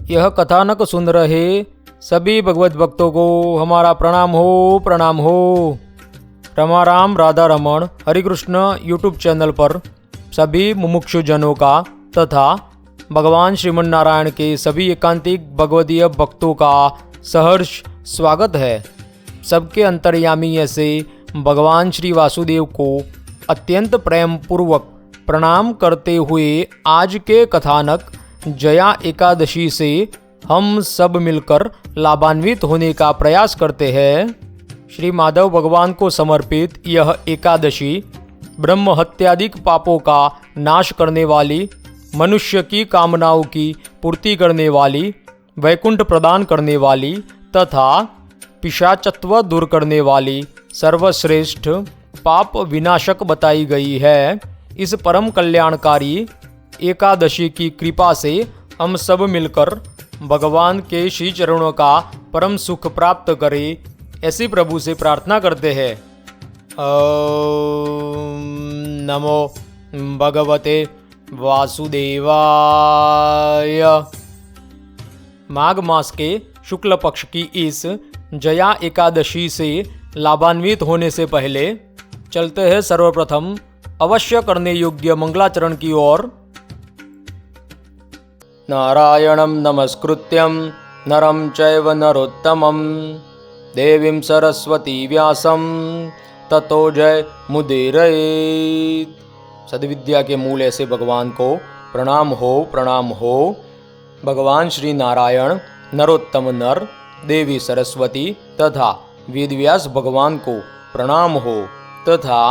यह कथानक सुन रहे सभी भगवत भक्तों को हमारा प्रणाम हो, प्रणाम हो। रमाराम राधा रमण हरिकृष्ण यूट्यूब चैनल पर सभी मुमुक्षुजनों का तथा भगवान श्रीमन नारायण के सभी एकांतिक भगवदीय भक्तों का सहर्ष स्वागत है। सबके अंतर्यामी ऐसे भगवान श्री वासुदेव को अत्यंत प्रेम पूर्वक प्रणाम करते हुए आज के कथानक जया एकादशी से हम सब मिलकर लाभान्वित होने का प्रयास करते हैं। श्री माधव भगवान को समर्पित यह एकादशी ब्रह्म हत्यादिक पापों का नाश करने वाली, मनुष्य की कामनाओं की पूर्ति करने वाली, वैकुंठ प्रदान करने वाली तथा पिशाचत्व दूर करने वाली सर्वश्रेष्ठ पाप विनाशक बताई गई है। इस परम कल्याणकारी एकादशी की कृपा से हम सब मिलकर भगवान के श्री चरणों का परम सुख प्राप्त करें, ऐसी प्रभु से प्रार्थना करते हैं। ओम नमो भगवते वासुदेवाय। माघ मास के शुक्ल पक्ष की इस जया एकादशी से लाभान्वित होने से पहले चलते हैं सर्वप्रथम अवश्य करने योग्य मंगलाचरण की ओर। नारायणं नमस्कृत्यं नरं चैव नरोत्तमं देवीं सरस्वती व्यासं ततो जय मुदीरयेत्। सद्विद्या के मूल ऐसे भगवान को प्रणाम हो, प्रणाम हो। भगवान श्री नारायण, नरोत्तम नर, देवी सरस्वती तथा वेदव्यास भगवान को प्रणाम हो तथा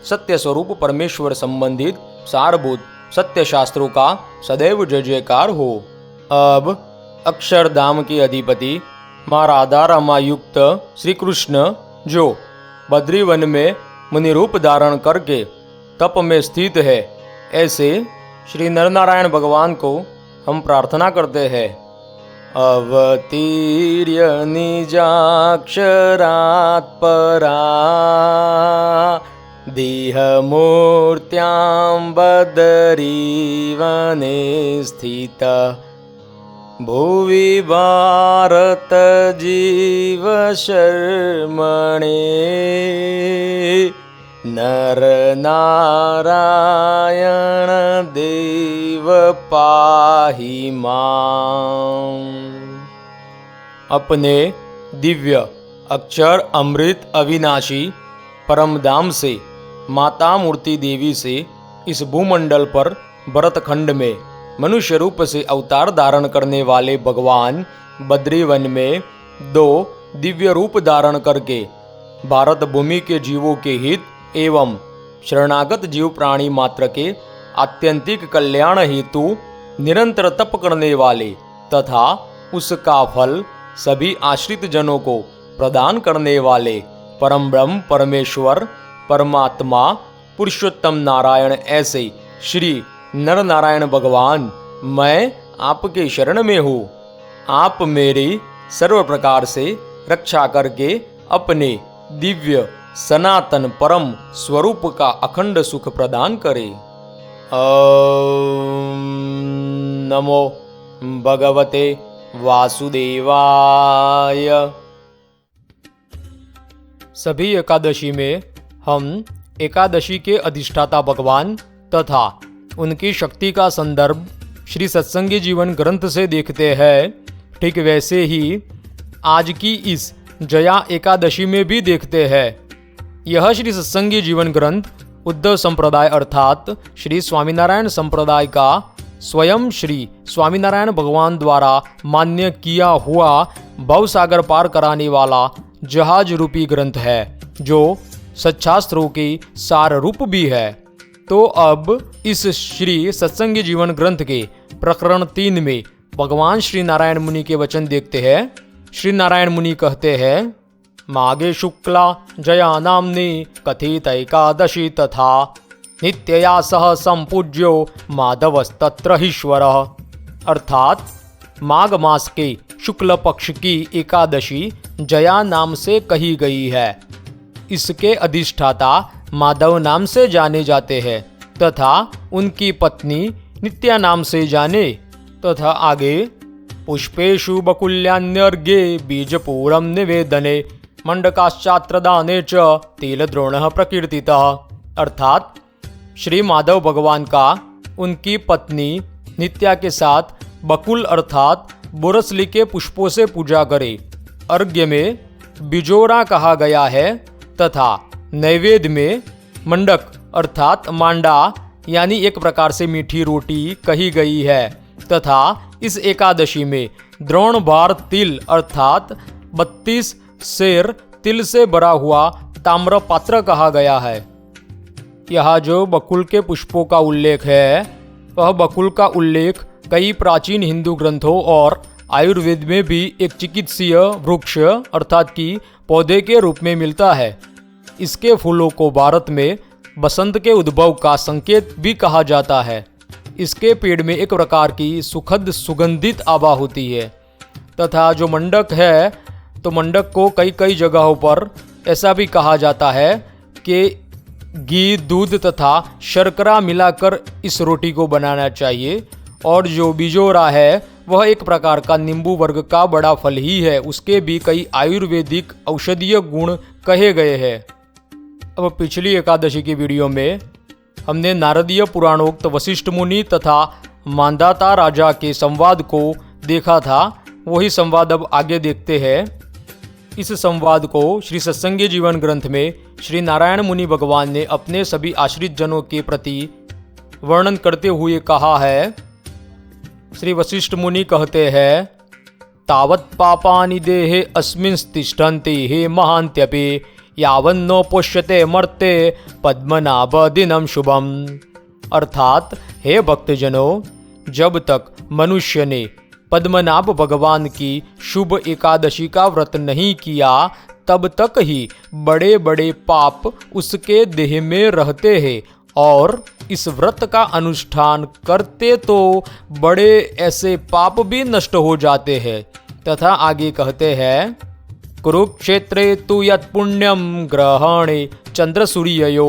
सत्य स्वरूप परमेश्वर संबंधित सारभूत सत्य शास्त्रों का सदैव जय जयकार हो। अब अक्षरधाम के अधिपति माँ राधा रमा युक्त श्री कृष्ण जो बद्रीवन में मुनि रूप धारण करके तप में स्थित है, ऐसे श्री नरनारायण भगवान को हम प्रार्थना करते हैं। अवतीर्य निजाक्षरात् परा देहमूर्त्यां बदरीवने स्थित भुवि भारत जीव शर्मणे नर नारायण देव पाहि माम्। अपने दिव्य अक्षर अमृत अविनाशी परम धाम से माता मूर्ति देवी से इस भूमंडल पर भरतखंड में मनुष्य रूप से अवतार धारण करने वाले भगवान बद्रीवन में दो दिव्य रूप धारण करके भारत भूमि के जीवों के हित एवं शरणागत जीव प्राणी मात्र के आत्यंतिक कल्याण हेतु निरंतर तप करने वाले तथा उसका फल सभी आश्रित जनों को प्रदान करने वाले परम ब्रह्म परमेश्वर परमात्मा पुरुषोत्तम नारायण ऐसे श्री नर नारायण भगवान, मैं आपके शरण में हूँ। आप मेरी सर्व प्रकार से रक्षा करके अपने दिव्य सनातन परम स्वरूप का अखंड सुख प्रदान करें। ओम नमो भगवते वासुदेवाय। सभी एकादशी में हम एकादशी के अधिष्ठाता भगवान तथा उनकी शक्ति का संदर्भ श्री सत्संगी जीवन ग्रंथ से देखते हैं। ठीक वैसे ही आज की इस जया एकादशी में भी देखते हैं। यह श्री सत्संगी जीवन ग्रंथ उद्धव संप्रदाय अर्थात श्री स्वामीनारायण संप्रदाय का स्वयं श्री स्वामीनारायण भगवान द्वारा मान्य किया हुआ भवसागर पार कराने वाला जहाज रूपी ग्रंथ है, जो सच्छास्त्रों के सार रूप भी है। तो अब इस श्री सत्संगी जीवन ग्रंथ के प्रकरण 3 में भगवान श्री नारायण मुनि के वचन देखते हैं। श्री नारायण मुनि कहते हैं, माघे शुक्ला जया नाम्नि कथित एकादशी तथा नित्यया सह संपूज्यो माधवस्तत्र ईश्वरः। अर्थात माघ मास के शुक्ल पक्ष की एकादशी जया नाम से कही गई है। इसके अधिष्ठाता माधव नाम से जाने जाते हैं तथा उनकी पत्नी नित्या नाम से जाने तथा आगे पुष्पेषु बकुल्यान्यर्घ्ये बीजपूरं निवेदने मंडकाश्चात्रदाने च तिलद्रोणः प्रकीर्तितः। अर्थात श्री माधव भगवान का उनकी पत्नी नित्या के साथ बकुल अर्थात बोरसली के पुष्पों से पूजा करे। अर्घ्य में बिजोरा कहा गया है तथा नैवेद्य में मंडक अर्थात मांडा यानी एक प्रकार से मीठी रोटी कही गई है तथा इस एकादशी में द्रोण भार तिल अर्थात 32 सेर तिल से भरा हुआ ताम्र पात्र कहा गया है। यहाँ जो बकुल के पुष्पों का उल्लेख है वह बकुल का उल्लेख कई प्राचीन हिंदू ग्रंथों और आयुर्वेद में भी एक चिकित्सीय वृक्ष अर्थात कि पौधे के रूप में मिलता है। इसके फूलों को भारत में बसंत के उद्भव का संकेत भी कहा जाता है। इसके पेड़ में एक प्रकार की सुखद सुगंधित आभा होती है तथा जो मंडक है तो मंडक को कई कई जगहों पर ऐसा भी कहा जाता है कि घी दूध तथा शर्करा मिलाकर इस रोटी को बनाना चाहिए। और जो बिजोरा है वह एक प्रकार का नींबू वर्ग का बड़ा फल ही है। उसके भी कई आयुर्वेदिक औषधीय गुण कहे गए हैं। अब पिछली एकादशी की वीडियो में हमने नारदीय पुराणोक्त वशिष्ठ मुनि तथा मांधाता राजा के संवाद को देखा था। वही संवाद अब आगे देखते हैं। इस संवाद को श्री सत्संगी जीवन ग्रंथ में श्री नारायण मुनि भगवान ने अपने सभी आश्रित जनों के प्रति वर्णन करते हुए कहा है। श्री वशिष्ठ मुनि कहते हैं, तावत् पापानि देहे अस्मिन् तिष्ठन्ति हे महान्त्यपि यावन्नो पोष्यते मर्ते पद्मनाभ दिनम शुभम। अर्थात हे भक्तजनों, जब तक मनुष्य ने पद्मनाभ भगवान की शुभ एकादशी का व्रत नहीं किया तब तक ही बड़े बड़े पाप उसके देह में रहते हैं और इस व्रत का अनुष्ठान करते तो बड़े ऐसे पाप भी नष्ट हो जाते हैं। तथा आगे कहते हैं, कुरुक्षेत्रे तु यत् पुण्यम ग्रहणे चंद्र सूर्ययो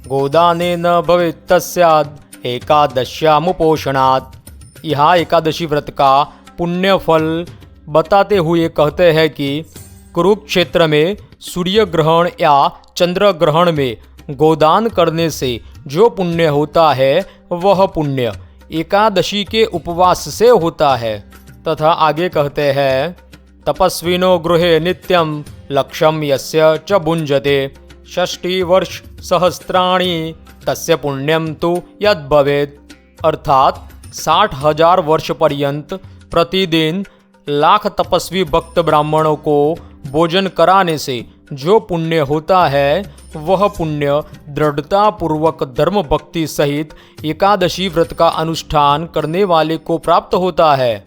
गोदाने न भवेत् तस्याद् एकादश्यामुपोषणात्। यहाँ एकादशी व्रत का पुण्य फल बताते हुए कहते हैं कि कुरुक्षेत्र में सूर्य ग्रहण या चंद्र ग्रहण में गोदान करने से जो पुण्य होता है वह पुण्य एकादशी के उपवास से होता है। तथा आगे कहते हैं, तपस्विनो गृहे नित्यम लक्ष्यम यस्य च भुंजते 60 वर्ष सहस्राणि तस्य पुण्यम तु यद् भवेत्। अर्थात 60,000 वर्ष पर्यंत प्रतिदिन लाख तपस्वी भक्त ब्राह्मणों को भोजन कराने से जो पुण्य होता है वह पुण्य दृढ़ता पूर्वक धर्म भक्ति सहित एकादशी व्रत का अनुष्ठान करने वाले को प्राप्त होता है।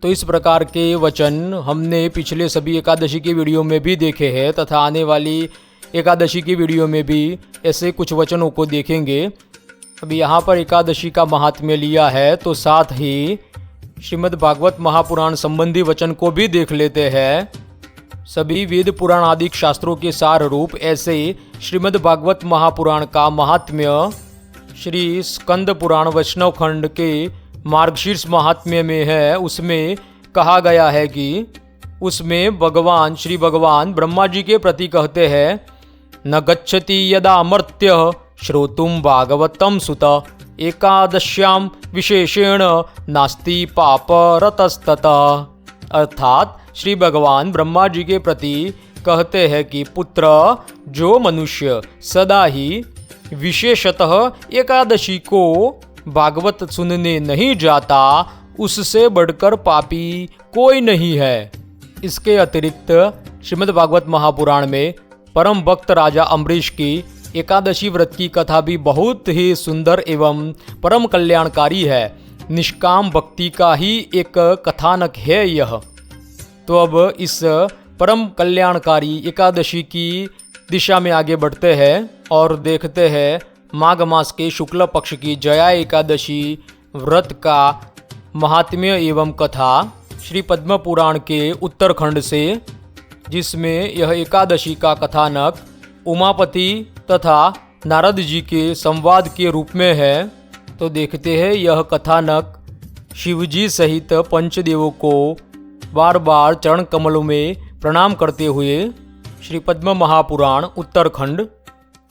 तो इस प्रकार के वचन हमने पिछले सभी एकादशी की वीडियो में भी देखे हैं तथा आने वाली एकादशी की वीडियो में भी ऐसे कुछ वचनों को देखेंगे। अभी यहाँ पर एकादशी का महात्म्य लिया है तो साथ ही श्रीमद् भागवत महापुराण संबंधी वचन को भी देख लेते हैं। सभी वेद पुराण आदि शास्त्रों के सार रूप ऐसे श्रीमद् भागवत महापुराण का महात्म्य श्री स्कंद पुराण वैष्णव खंड के मार्गशीर्ष महात्म्य में है। उसमें कहा गया है कि उसमें भगवान श्री भगवान ब्रह्मा जी के प्रति कहते हैं, न गच्छति यदा मर्त्य श्रोतुम भागवतम सुत एकादश्याम विशेषेण नास्ति पाप रतस्ततः। अर्थात श्री भगवान ब्रह्मा जी के प्रति कहते हैं कि पुत्र, जो मनुष्य सदा ही विशेषतः एकादशी को भागवत सुनने नहीं जाता उससे बढ़कर पापी कोई नहीं है। इसके अतिरिक्त श्रीमद् भागवत महापुराण में परम भक्त राजा अम्बरीश की एकादशी व्रत की कथा भी बहुत ही सुंदर एवं परम कल्याणकारी है। निष्काम भक्ति का ही एक कथानक है यह। तो अब इस परम कल्याणकारी एकादशी की दिशा में आगे बढ़ते हैं और देखते हैं माघ मास के शुक्ल पक्ष की जया एकादशी व्रत का महात्म्य एवं कथा श्री पद्म पुराण के उत्तरखंड से, जिसमें यह एकादशी का कथानक उमापति तथा नारद जी के संवाद के रूप में है। तो देखते हैं यह कथानक शिवजी सहित पंचदेवों को बार बार चरण कमलों में प्रणाम करते हुए श्री पद्म महापुराण उत्तरखंड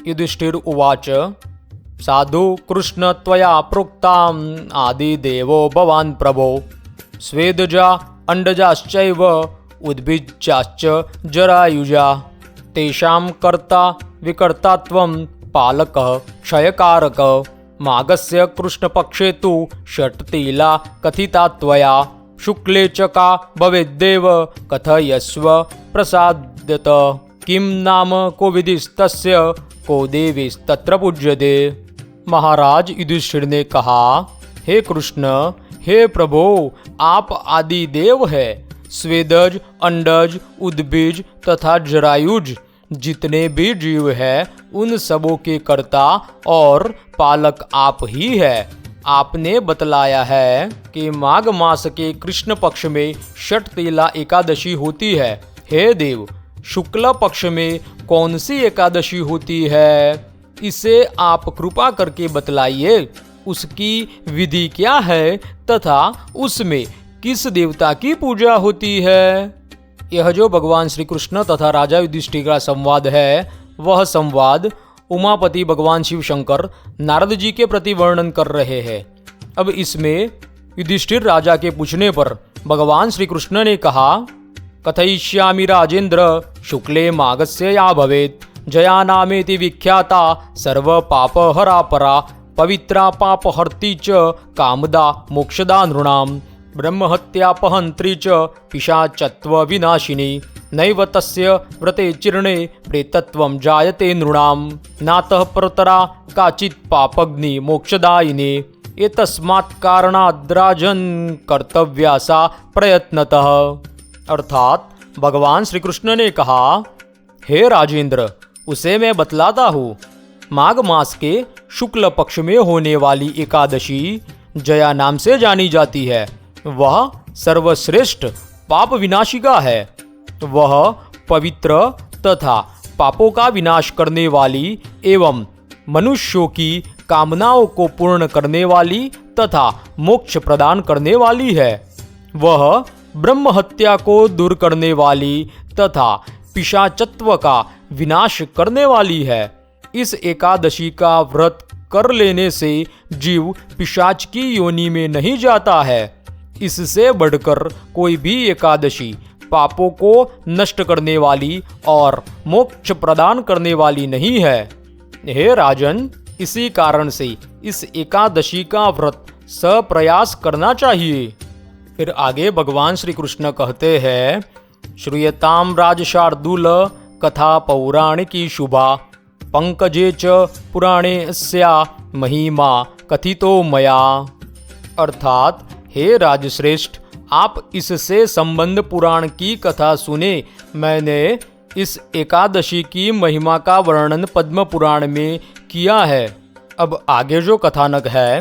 युधिष्ठिर उवाच साधु कृष्ण त्वया प्रोक्ताम आदि देवो भवान् प्रभो स्वेदजा अंडजाश्चैव उद्भिज्जाश्च जरायुजा तेषां कर्ता विकर्तात्वं पालकः क्षयकारकः माघस्य कृष्णपक्षे तु षट्तिला कथिता त्वया शुक्ले च का भवेद्देव कथयस्व प्रसादत किं नाम को विधिस्तस्य को देवीस्तत्र पूज्यते। महाराज युधिष्ठिर ने कहा, हे कृष्ण, हे प्रभो, आप आदि देव है। स्वेदज, अंडज, उद्बीज तथा जरायुज जितने भी जीव है उन सबों के कर्ता और पालक आप ही है। आपने बतलाया है कि माघ मास के कृष्ण पक्ष में षटतिला एकादशी होती है। हे देव, शुक्ल पक्ष में कौन सी एकादशी होती है, इसे आप कृपा करके बतलाइए। उसकी विधि क्या है तथा उसमें किस देवता की पूजा होती है। यह जो भगवान श्री कृष्ण तथा राजा युधिष्ठिर का संवाद है, वह संवाद उमापति भगवान शिव शंकर नारद जी के प्रति वर्णन कर रहे हैं। अब इसमें युधिष्ठिर राजा के पूछने पर भगवान श्री कृष्ण ने कहा, कथयिष्यामि राजेंद्र शुक्ले माघस्य या भवेत् जया नामेति विख्याता सर्व पाप हरा परा पवित्रा पापहर्ती च कामदा मोक्षदा नृणाम ब्रह्महत्यापहंत्री च पिशाचत्व विनाशिनी नैव तस्य व्रते चिरणे प्रेतत्वं जायते नृणाम नातः परतरा काचित् पापग्नि मोक्षदायिनी एतस्मात् कारणाद् राजन् कर्तव्या सा प्रयत्नतः। अर्थात भगवान श्री कृष्ण ने कहा, हे राजेंद्र, उसे मैं बतलाता हूँ। माघ मास के शुक्ल पक्ष में होने वाली एकादशी जया नाम से जानी जाती है। वह सर्वश्रेष्ठ पाप विनाशिका है। वह पवित्र तथा पापों का विनाश करने वाली एवं मनुष्यों की कामनाओं को पूर्ण करने वाली तथा मोक्ष प्रदान करने वाली है। वह ब्रह्म हत्या को दूर करने वाली तथा पिशाचत्व का विनाश करने वाली है। इस एकादशी का व्रत कर लेने से जीव पिशाच की योनि में नहीं जाता है। इससे बढ़कर कोई भी एकादशी पापों को नष्ट करने वाली और मोक्ष प्रदान करने वाली नहीं है। हे राजन, इसी कारण से इस एकादशी का व्रत सप्रयास करना चाहिए। फिर आगे भगवान श्री कृष्ण कहते हैं, श्रूयताम राजशार्दूल कथा पौराणिकी शुभा पंकजे च पुराणे अस्या महिमा कथितो मया। अर्थात हे राजश्रेष्ठ, आप इससे संबंध पुराण की कथा सुने। मैंने इस एकादशी की महिमा का वर्णन पद्म पुराण में किया है। अब आगे जो कथानक है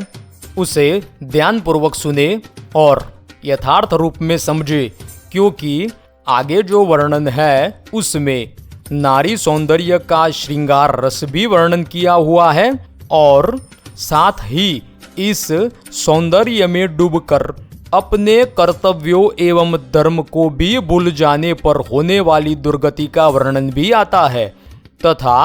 उसे ध्यानपूर्वक सुने और यथार्थ रूप में समझे, क्योंकि आगे जो वर्णन है उसमें नारी सौंदर्य का श्रृंगार रस भी वर्णन किया हुआ है और साथ ही इस सौंदर्य में डूबकर अपने कर्तव्यों एवं धर्म को भी भूल जाने पर होने वाली दुर्गति का वर्णन भी आता है तथा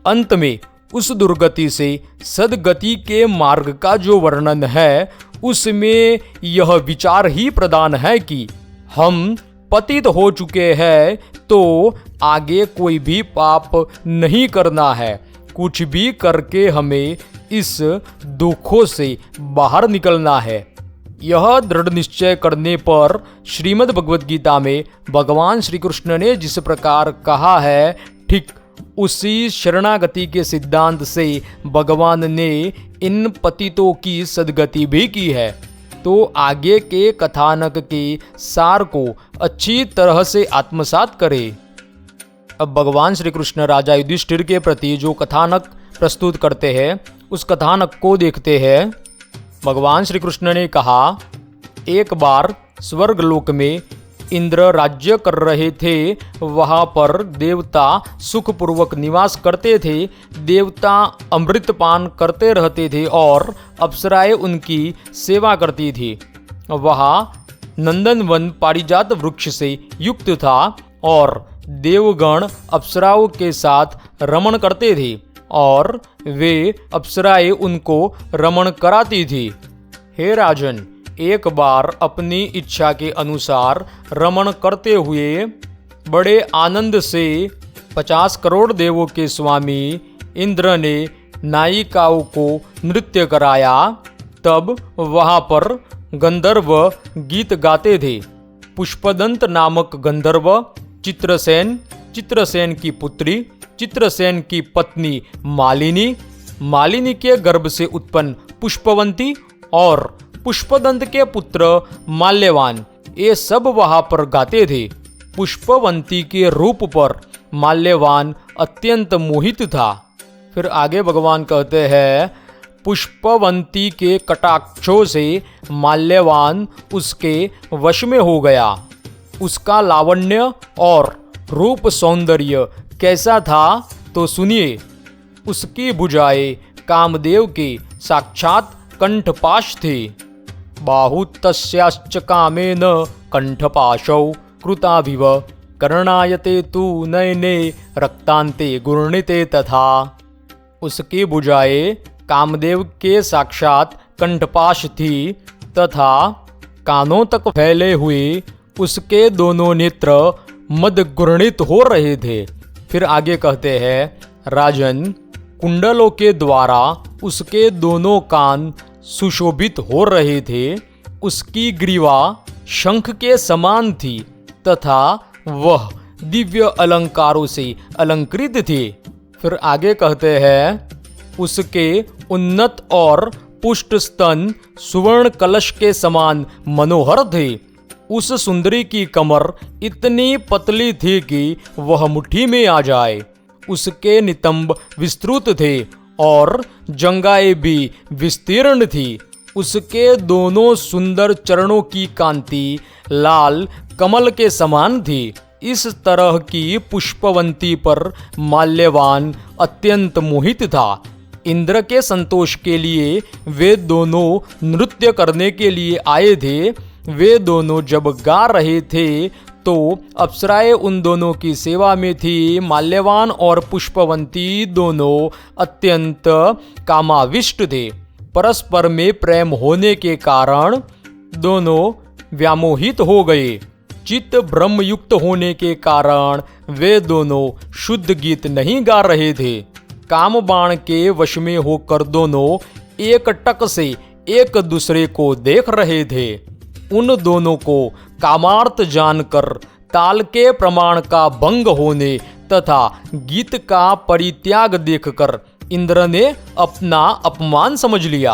अंत में उस दुर्गति से सद्गति के मार्ग का जो वर्णन है उसमें यह विचार ही प्रदान है कि हम पतित हो चुके हैं तो आगे कोई भी पाप नहीं करना है। कुछ भी करके हमें इस दुखों से बाहर निकलना है। यह दृढ़ निश्चय करने पर श्रीमद् भगवद गीता में भगवान श्री कृष्ण ने जिस प्रकार कहा है, ठीक उसी शरणागति के सिद्धांत से भगवान ने इन पतितों की सद्गति भी की है। तो आगे के कथानक के सार को अच्छी तरह से आत्मसात करें। अब भगवान श्री कृष्ण राजा युधिष्ठिर के प्रति जो कथानक प्रस्तुत करते हैं उस कथानक को देखते हैं। भगवान श्री कृष्ण ने कहा, एक बार स्वर्गलोक में इंद्र राज्य कर रहे थे। वहाँ पर देवता सुखपूर्वक निवास करते थे। देवता अमृतपान करते रहते थे और अप्सराएं उनकी सेवा करती थी। वहाँ नंदनवन पारिजात वृक्ष से युक्त था और देवगण अप्सराओं के साथ रमण करते थे और वे अप्सराएं उनको रमण कराती थी। हे राजन, एक बार अपनी इच्छा के अनुसार रमण करते हुए बड़े आनंद से 50 करोड़ देवों के स्वामी इंद्र ने नायिकाओं को नृत्य कराया। तब वहाँ पर गंधर्व गीत गाते थे। पुष्पदंत नामक गंधर्व चित्रसेन, चित्रसेन की पुत्री, चित्रसेन की पत्नी मालिनी, मालिनी के गर्भ से उत्पन्न पुष्पवंती और पुष्पदंत के पुत्र माल्यवान, ये सब वहाँ पर गाते थे। पुष्पवंती के रूप पर माल्यवान अत्यंत मोहित था। फिर आगे भगवान कहते हैं, पुष्पवंती के कटाक्षों से माल्यवान उसके वश में हो गया। उसका लावण्य और रूप सौंदर्य कैसा था तो सुनिए। उसकी भुजाएं कामदेव के साक्षात कंठपाश थे। बाहुतस्याश्च कामेन कंठपाशौ कृताभिव कर्णायते तु नयने रक्तांते गुर्णिते तथा। उसकी भुजाएं कामदेव के साक्षात कंठपाश थी तथा कानों तक फैले हुए उसके दोनों नेत्र मदगुर्णित हो रहे थे। फिर आगे कहते हैं, राजन, कुंडलों के द्वारा उसके दोनों कान सुशोभित हो रहे थे। उसकी ग्रीवा शंख के समान थी तथा वह दिव्य अलंकारों से अलंकृत थी। फिर आगे कहते हैं, उसके उन्नत और पुष्ट स्तन सुवर्ण कलश के समान मनोहर थे। उस सुंदरी की कमर इतनी पतली थी कि वह मुट्ठी में आ जाए। उसके नितंब विस्तृत थे और जंगाएं भी विस्तीर्ण थी। उसके दोनों सुंदर चरणों की कांति लाल कमल के समान थी। इस तरह की पुष्पवंती पर माल्यवान अत्यंत मोहित था। इंद्र के संतोष के लिए वे दोनों नृत्य करने के लिए आए थे। वे दोनों जब गा रहे थे तो अप्सराएं उन दोनों की सेवा में थी। माल्यवान और पुष्पवंती दोनों अत्यंत कामाविष्ट थे। परस्पर में प्रेम होने के कारण दोनों व्यामोहित हो गए। चित्त ब्रह्मयुक्त होने के कारण वे दोनों शुद्ध गीत नहीं गा रहे थे। काम बाण के वश में होकर दोनों एक टक से एक दूसरे को देख रहे थे। उन दोनों को कामार्थ जानकर ताल के प्रमाण का भंग होने तथा गीत का परित्याग देखकर इंद्र ने अपना अपमान समझ लिया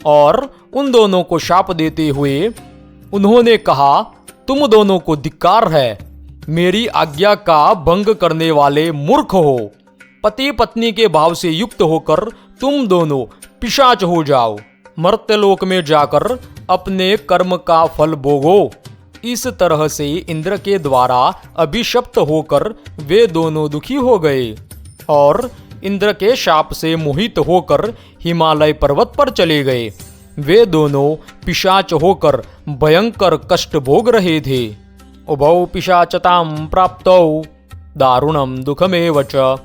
और उन दोनों को शाप देते हुए उन्होंने कहा, तुम दोनों को धिक्कार है। मेरी आज्ञा का भंग करने वाले मूर्ख हो। पति पत्नी के भाव से युक्त होकर तुम दोनों पिशाच हो जाओ। मर्त्यलोक में जाकर अपने कर्म का फल भोगो। इस तरह से इंद्र के द्वारा अभिशप्त होकर वे दोनों दुखी हो गए और इंद्र के शाप से मोहित होकर हिमालय पर्वत पर चले गए। वे दोनों पिशाच होकर भयंकर कष्ट भोग रहे थे। उभौ पिशाचतां प्राप्तौ दारुणं दुःखमेव च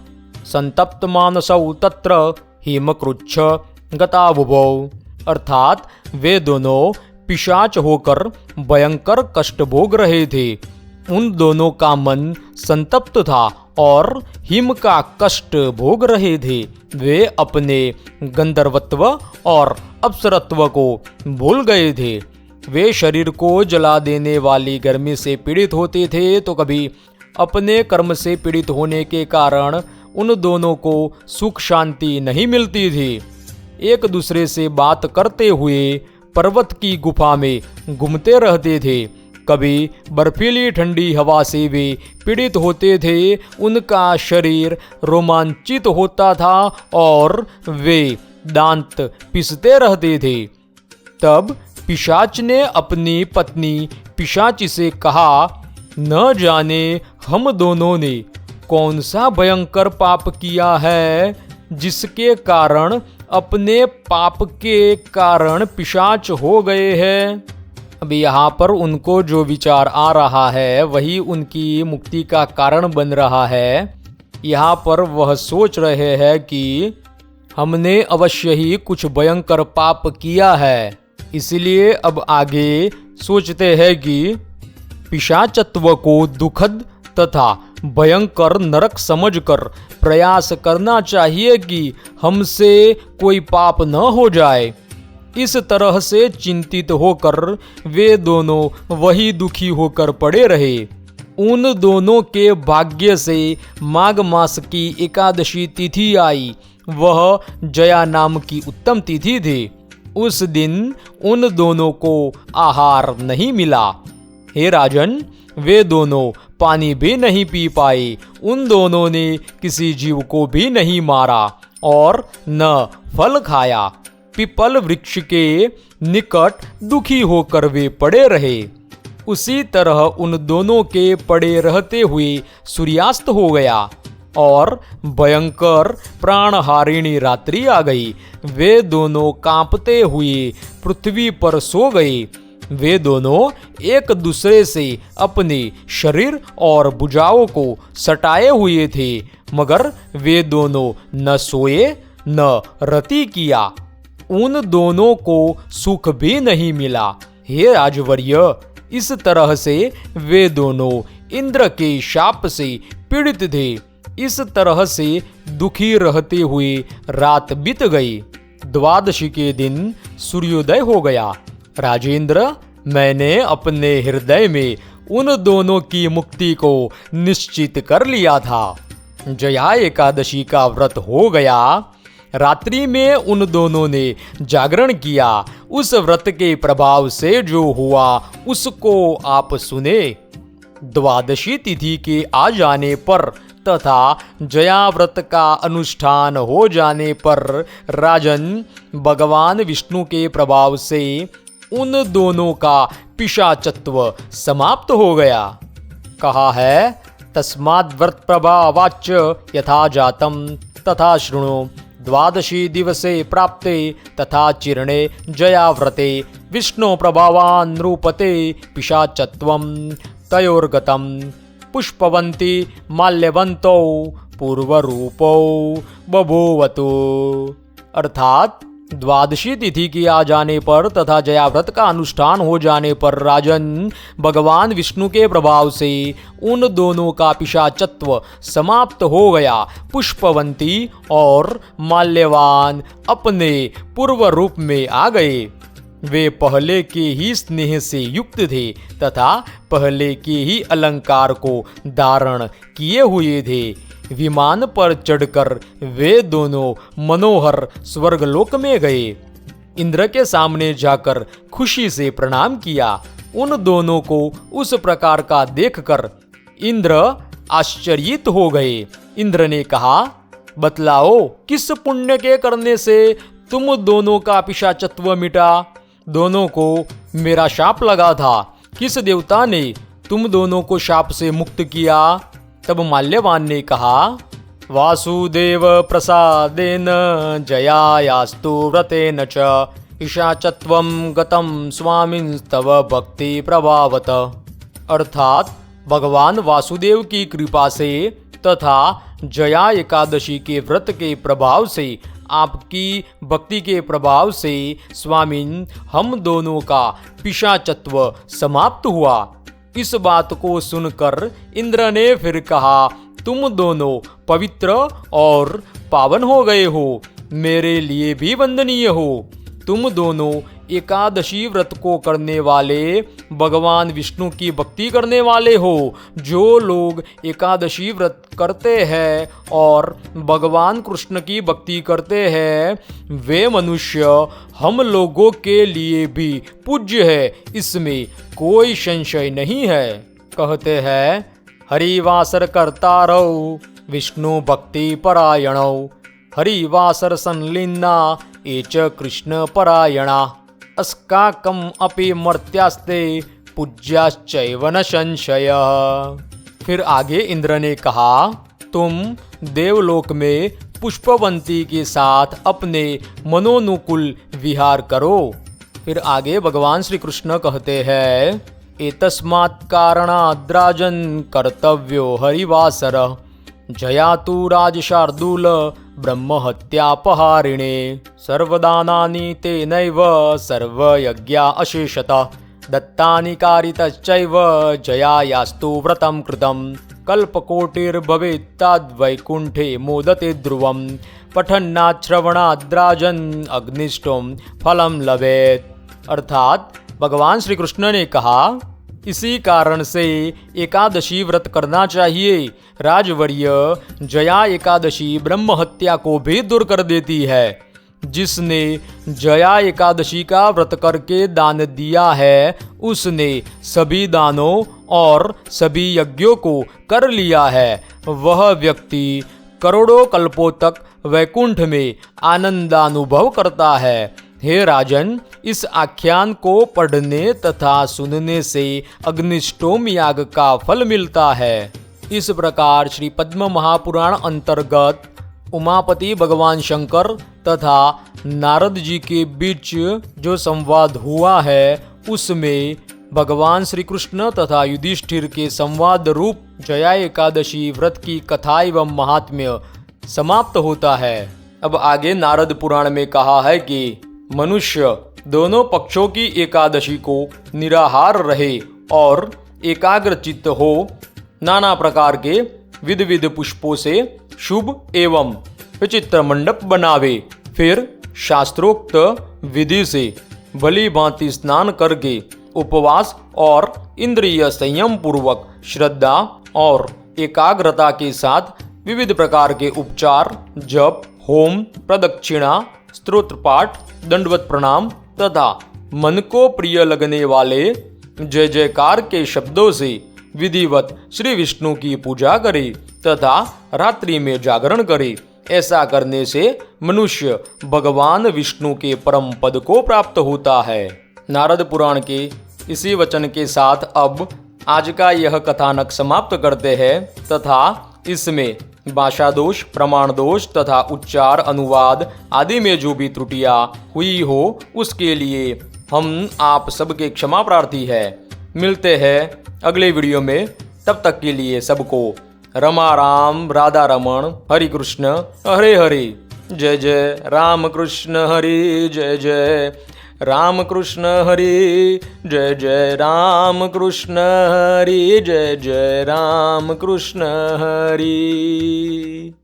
संतप्त मानसौ तत्र हिमकृच्छ गतावुभौ। अर्थात वे दोनों पिशाच होकर भयंकर कष्ट भोग रहे थे। उन दोनों का मन संतप्त था और हिम का कष्ट भोग रहे थे। वे अपने गंधर्वत्व और अप्सरत्व को भूल गए थे। वे शरीर को जला देने वाली गर्मी से पीड़ित होते थे तो कभी अपने कर्म से पीड़ित होने के कारण उन दोनों को सुख शांति नहीं मिलती थी। एक दूसरे से बात करते हुए पर्वत की गुफा में घूमते रहते थे। कभी बर्फीली ठंडी हवा से वे पीड़ित होते थे। उनका शरीर रोमांचित होता था और वे दांत पिसते रहते थे। तब पिशाच ने अपनी पत्नी पिशाची से कहा, न जाने हम दोनों ने कौन सा भयंकर पाप किया है जिसके कारण अपने पाप के कारण पिशाच हो गए हैं। अब यहाँ पर उनको जो विचार आ रहा है वही उनकी मुक्ति का कारण बन रहा है। यहाँ पर वह सोच रहे हैं कि हमने अवश्य ही कुछ भयंकर पाप किया है, इसलिए अब आगे सोचते हैं कि पिशाचत्व को दुखद तथा भयंकर नरक समझकर प्रयास करना चाहिए कि हमसे कोई पाप न हो जाए। इस तरह से चिंतित होकर वे दोनों वही दुखी होकर पड़े रहे। उन दोनों के भाग्य से माघ मास की एकादशी तिथि आई। वह जया नाम की उत्तम तिथि थी। उस दिन उन दोनों को आहार नहीं मिला। हे राजन, वे दोनों पानी भी नहीं पी पाए। उन दोनों ने किसी जीव को भी नहीं मारा और न फल खाया। पीपल वृक्ष के निकट दुखी होकर वे पड़े रहे। उसी तरह उन दोनों के पड़े रहते हुए सूर्यास्त हो गया और भयंकर प्राणहारिणी रात्रि आ गई। वे दोनों कांपते हुए पृथ्वी पर सो गए। वे दोनों एक दूसरे से अपने शरीर और भुजाओं को सटाए हुए थे, मगर वे दोनों न सोए न रति किया। उन दोनों को सुख भी नहीं मिला। हे राजवर्य, इस तरह से वे दोनों इंद्र के शाप से पीड़ित थे। इस तरह से दुखी रहते हुए रात बीत गई। द्वादशी के दिन सूर्योदय हो गया। राजेंद्र, मैंने अपने हृदय में उन दोनों की मुक्ति को निश्चित कर लिया था। जया एकादशी का व्रत हो गया। रात्रि में उन दोनों ने जागरण किया। उस व्रत के प्रभाव से जो हुआ उसको आप सुने। द्वादशी तिथि के आ जाने पर तथा जया व्रत का अनुष्ठान हो जाने पर राजन, भगवान विष्णु के प्रभाव से उन दोनों का पिशाचत्व समाप्त हो गया। कहा है, तस्माद् व्रत प्रभावाच्च यथा जातम तथा शृणु। द्वादशी दिवसे प्राप्ते तथा चिरणे जया व्रते विष्णु प्रभावान् रूपते पिशाचत्वं तयोर्गतं पुष्पवन्ती माल्यवन्तौ पूर्वरूपौ बभूवतु। अर्थात द्वादशी तिथि की आ जाने पर तथा जया व्रत का अनुष्ठान हो जाने पर राजन, भगवान विष्णु के प्रभाव से उन दोनों का पिशाचत्व समाप्त हो गया। पुष्पवंती और माल्यवान अपने पूर्व रूप में आ गए। वे पहले के ही स्नेह से युक्त थे तथा पहले के ही अलंकार को धारण किए हुए थे। विमान पर चढ़कर वे दोनों मनोहर स्वर्गलोक में गए। इंद्र के सामने जाकर खुशी से प्रणाम किया। उन दोनों को उस प्रकार का देखकर इंद्र आश्चर्यित हो गए। इंद्र ने कहा, बतलाओ, किस पुण्य के करने से तुम दोनों का पिशाचत्व मिटा? दोनों को मेरा शाप लगा था। किस देवता ने तुम दोनों को शाप से मुक्त किया? तब माल्यवान ने कहा, वासुदेव प्रसादेन जयायास्तु व्रतेन च पिशाचत्वं गतं स्वामिंस्तव भक्ति प्रभावत। अर्थात भगवान वासुदेव की कृपा से तथा जया एकादशी के व्रत के प्रभाव से, आपकी भक्ति के प्रभाव से स्वामिन, हम दोनों का पिशाचत्व समाप्त हुआ। इस बात को सुनकर इंद्र ने फिर कहा, तुम दोनों पवित्र और पावन हो गए हो, मेरे लिए भी वंदनीय हो। तुम दोनों एकादशी व्रत को करने वाले, भगवान विष्णु की भक्ति करने वाले हो। जो लोग एकादशी व्रत करते हैं और भगवान कृष्ण की भक्ति करते हैं, वे मनुष्य हम लोगों के लिए भी पूज्य है, इसमें कोई संशय नहीं है। कहते हैं, हरिवासर कर्तारौ विष्णु भक्ति परायणौ हरिवासर संलीना एच कृष्ण परायणा अस्काकम अपि मर्त्यास्ते पूज्याश्चैव न संशय। फिर आगे इंद्र ने कहा, तुम देवलोक में पुष्पवंती के साथ अपने मनोनुकूल विहार करो। फिर आगे भगवान श्री कृष्ण कहते हैं, एतस्मात् कारणाद् राजन् कर्तव्यो हरिवासर जयातु राजशार्दूल ब्रह्महत्यापहारिणे सर्वदानानि तेनैव सर्वयज्ञा अशेषतः दत्तानि कारितश्चैव जयायास्तु व्रतं कृतं कल्पकोटिर्भवेत्ताद्वैकुण्ठे मोदते ध्रुवं पठन्नाश्रवणाद्राजन् अग्निष्टोम फलम लभेत। अर्थात भगवान श्री कृष्ण ने कहा, इसी कारण से एकादशी व्रत करना चाहिए। राजवर्य, जया एकादशी ब्रह्म हत्या को भी दूर कर देती है। जिसने जया एकादशी का व्रत करके दान दिया है, उसने सभी दानों और सभी यज्ञों को कर लिया है। वह व्यक्ति करोड़ों कल्पों तक वैकुंठ में आनंदानुभव करता है। हे राजन, इस आख्यान को पढ़ने तथा सुनने से अग्निष्टोम याग का फल मिलता है। इस प्रकार श्री पद्म महापुराण अंतर्गत उमापति भगवान शंकर तथा नारद जी के बीच जो संवाद हुआ है, उसमें भगवान श्री कृष्ण तथा युधिष्ठिर के संवाद रूप जया एकादशी व्रत की कथा एवं महात्म्य समाप्त होता है। अब आगे नारद पुराण में कहा है कि मनुष्य दोनों पक्षों की एकादशी को निराहार रहे और एकाग्र चित्त हो, नाना प्रकार के विध विध पुष्पों से शुभ एवं विचित्र मंडप बनावे, फिर शास्त्रोक्त विधि से भली भांति स्नान करके उपवास और इंद्रिय संयम पूर्वक श्रद्धा और एकाग्रता के साथ विविध प्रकार के उपचार, जप, होम, प्रदक्षिणा, स्तोत्र पाठ, दंडवत प्रणाम तथा मन को प्रिय लगने वाले जय जयकार के शब्दों से विधिवत श्री विष्णु की पूजा करे तथा रात्रि में जागरण करे। ऐसा करने से मनुष्य भगवान विष्णु के परम पद को प्राप्त होता है। नारद पुराण के इसी वचन के साथ अब आज का यह कथानक समाप्त करते हैं तथा इसमें भाषा दोष, प्रमाण दोष तथा उच्चार, अनुवाद आदि में जो भी त्रुटियां हुई हो, उसके लिए हम आप सबके क्षमा प्रार्थी है। मिलते हैं अगले वीडियो में, तब तक के लिए सबको रमा राम, राधा रमण, हरि कृष्ण हरे हरे। जय जय राम कृष्ण हरे, जय जय राम कृष्ण हरे, जय जय राम कृष्ण हरे, जय जय राम कृष्ण हरे।